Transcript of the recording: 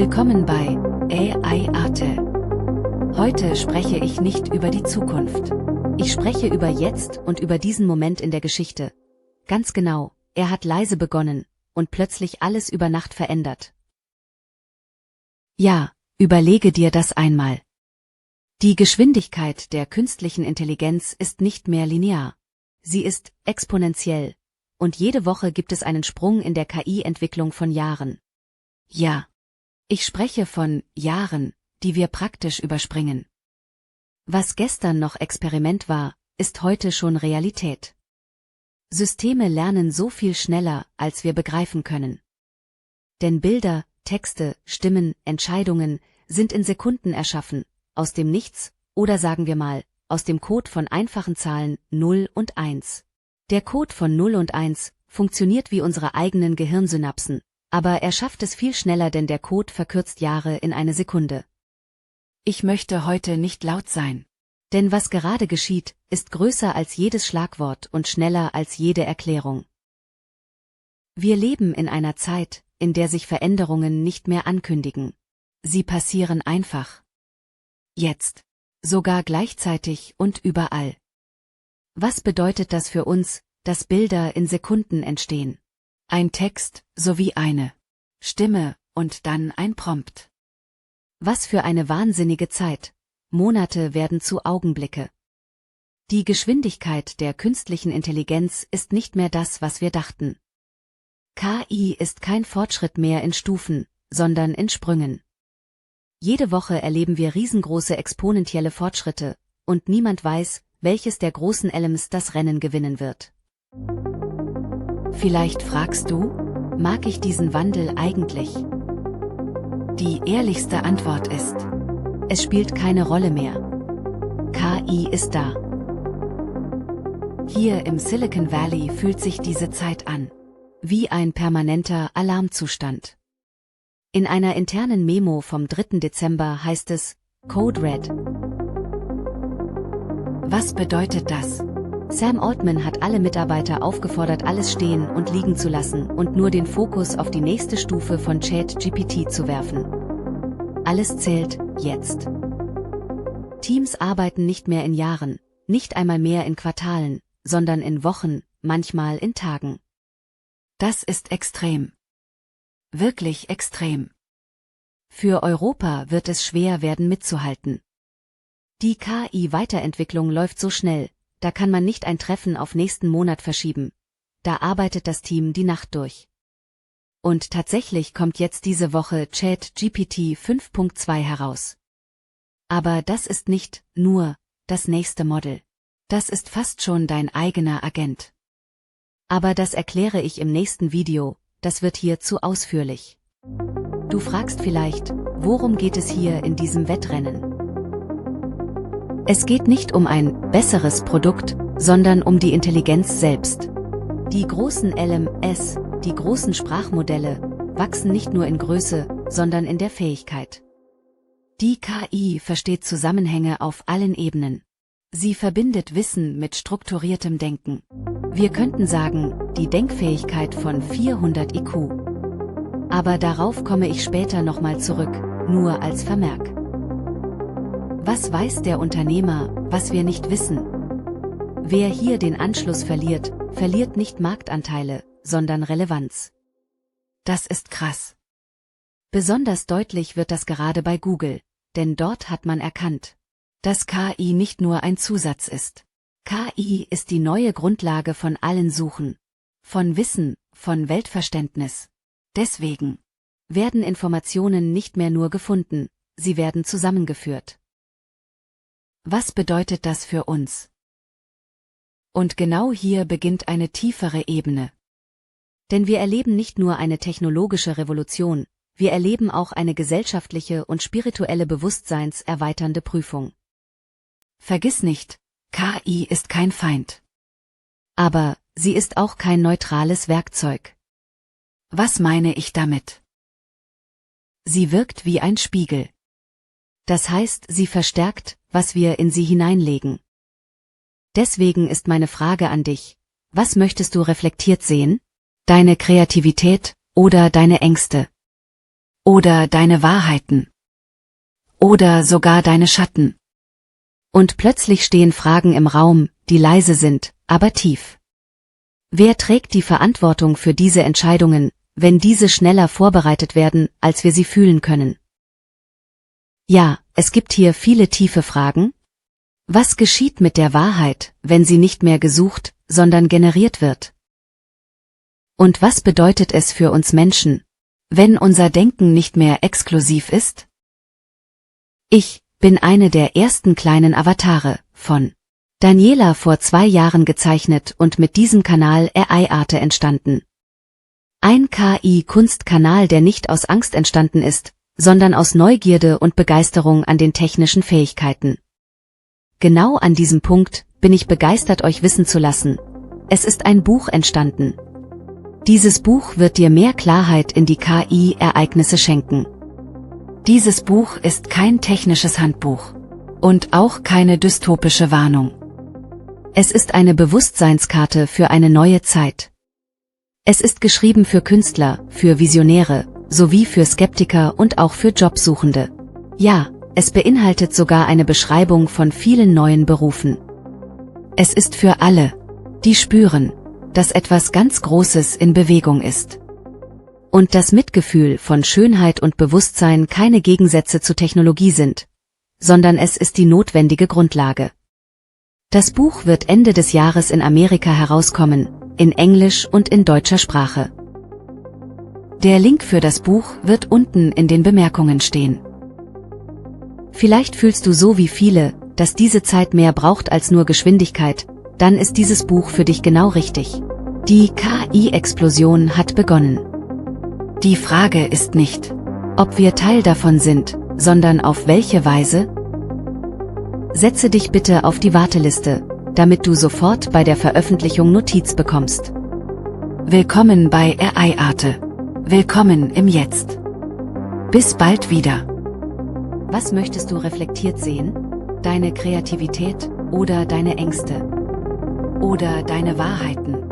Willkommen bei AI Arte. Heute spreche ich nicht über die Zukunft. Ich spreche über jetzt und über diesen Moment in der Geschichte. Ganz genau, er hat leise begonnen und plötzlich alles über Nacht verändert. Ja, überlege dir das einmal. Die Geschwindigkeit der künstlichen Intelligenz ist nicht mehr linear. Sie ist exponentiell. Und jede Woche gibt es einen Sprung in der KI-Entwicklung von Jahren. Ja. Ich spreche von Jahren, die wir praktisch überspringen. Was gestern noch Experiment war, ist heute schon Realität. Systeme lernen so viel schneller, als wir begreifen können. Denn Bilder, Texte, Stimmen, Entscheidungen sind in Sekunden erschaffen, aus dem Nichts, oder sagen wir mal, aus dem Code von einfachen Zahlen 0 und 1. Der Code von 0 und 1 funktioniert wie unsere eigenen Gehirnsynapsen. Aber er schafft es viel schneller, denn der Code verkürzt Jahre in eine Sekunde. Ich möchte heute nicht laut sein. Denn was gerade geschieht, ist größer als jedes Schlagwort und schneller als jede Erklärung. Wir leben in einer Zeit, in der sich Veränderungen nicht mehr ankündigen. Sie passieren einfach. Jetzt. Sogar gleichzeitig und überall. Was bedeutet das für uns, dass Bilder in Sekunden entstehen? Ein Text sowie eine Stimme und dann ein Prompt. Was für eine wahnsinnige Zeit. Monate werden zu Augenblicke. Die Geschwindigkeit der künstlichen Intelligenz ist nicht mehr das, was wir dachten. KI ist kein Fortschritt mehr in Stufen, sondern in Sprüngen. Jede Woche erleben wir riesengroße exponentielle Fortschritte, und niemand weiß, welches der großen LLMs das Rennen gewinnen wird. Vielleicht fragst du, mag ich diesen Wandel eigentlich? Die ehrlichste Antwort ist, es spielt keine Rolle mehr. KI ist da. Hier im Silicon Valley fühlt sich diese Zeit an, wie ein permanenter Alarmzustand. In einer internen Memo vom 3. Dezember heißt es, Code Red. Was bedeutet das? Sam Altman hat alle Mitarbeiter aufgefordert, alles stehen und liegen zu lassen und nur den Fokus auf die nächste Stufe von ChatGPT zu werfen. Alles zählt jetzt. Teams arbeiten nicht mehr in Jahren, nicht einmal mehr in Quartalen, sondern in Wochen, manchmal in Tagen. Das ist extrem. Wirklich extrem. Für Europa wird es schwer werden mitzuhalten. Die KI-Weiterentwicklung läuft so schnell, da kann man nicht ein Treffen auf nächsten Monat verschieben. Da arbeitet das Team die Nacht durch. Und tatsächlich kommt jetzt diese Woche ChatGPT 5.2 heraus. Aber das ist nicht nur das nächste Model. Das ist fast schon dein eigener Agent. Aber das erkläre ich im nächsten Video, das wird hier zu ausführlich. Du fragst vielleicht, worum geht es hier in diesem Wettrennen? Es geht nicht um ein besseres Produkt, sondern um die Intelligenz selbst. Die großen LLMs, die großen Sprachmodelle, wachsen nicht nur in Größe, sondern in der Fähigkeit. Die KI versteht Zusammenhänge auf allen Ebenen. Sie verbindet Wissen mit strukturiertem Denken. Wir könnten sagen, die Denkfähigkeit von 400 IQ. Aber darauf komme ich später nochmal zurück, nur als Vermerk. Was weiß der Unternehmer, was wir nicht wissen? Wer hier den Anschluss verliert, verliert nicht Marktanteile, sondern Relevanz. Das ist krass. Besonders deutlich wird das gerade bei Google, denn dort hat man erkannt, dass KI nicht nur ein Zusatz ist. KI ist die neue Grundlage von allen Suchen, von Wissen, von Weltverständnis. Deswegen werden Informationen nicht mehr nur gefunden, sie werden zusammengeführt. Was bedeutet das für uns? Und genau hier beginnt eine tiefere Ebene. Denn wir erleben nicht nur eine technologische Revolution, wir erleben auch eine gesellschaftliche und spirituelle bewusstseinserweiternde Prüfung. Vergiss nicht, KI ist kein Feind. Aber sie ist auch kein neutrales Werkzeug. Was meine ich damit? Sie wirkt wie ein Spiegel. Das heißt, sie verstärkt, was wir in sie hineinlegen. Deswegen ist meine Frage an dich, was möchtest du reflektiert sehen? Deine Kreativität oder deine Ängste? Oder deine Wahrheiten. Oder sogar deine Schatten. Und plötzlich stehen Fragen im Raum, die leise sind, aber tief. Wer trägt die Verantwortung für diese Entscheidungen, wenn diese schneller vorbereitet werden, als wir sie fühlen können? Ja, es gibt hier viele tiefe Fragen. Was geschieht mit der Wahrheit, wenn sie nicht mehr gesucht, sondern generiert wird? Und was bedeutet es für uns Menschen, wenn unser Denken nicht mehr exklusiv ist? Ich bin eine der ersten kleinen Avatare von Daniela vor 2 Jahren gezeichnet und mit diesem Kanal AI-Arte entstanden. Ein KI-Kunstkanal, der nicht aus Angst entstanden ist, sondern aus Neugierde und Begeisterung an den technischen Fähigkeiten. Genau an diesem Punkt bin ich begeistert, euch wissen zu lassen. Es ist ein Buch entstanden. Dieses Buch wird dir mehr Klarheit in die KI-Ereignisse schenken. Dieses Buch ist kein technisches Handbuch. Und auch keine dystopische Warnung. Es ist eine Bewusstseinskarte für eine neue Zeit. Es ist geschrieben für Künstler, für Visionäre, sowie für Skeptiker und auch für Jobsuchende. Ja, es beinhaltet sogar eine Beschreibung von vielen neuen Berufen. Es ist für alle, die spüren, dass etwas ganz Großes in Bewegung ist. Und das Mitgefühl von Schönheit und Bewusstsein keine Gegensätze zu Technologie sind, sondern es ist die notwendige Grundlage. Das Buch wird Ende des Jahres in Amerika herauskommen, in Englisch und in deutscher Sprache. Der Link für das Buch wird unten in den Bemerkungen stehen. Vielleicht fühlst du so wie viele, dass diese Zeit mehr braucht als nur Geschwindigkeit, dann ist dieses Buch für dich genau richtig. Die KI-Explosion hat begonnen. Die Frage ist nicht, ob wir Teil davon sind, sondern auf welche Weise? Setze dich bitte auf die Warteliste, damit du sofort bei der Veröffentlichung Notiz bekommst. Willkommen bei AI-Arte. Willkommen im Jetzt. Bis bald wieder. Was möchtest du reflektiert sehen? Deine Kreativität oder deine Ängste? Oder deine Wahrheiten?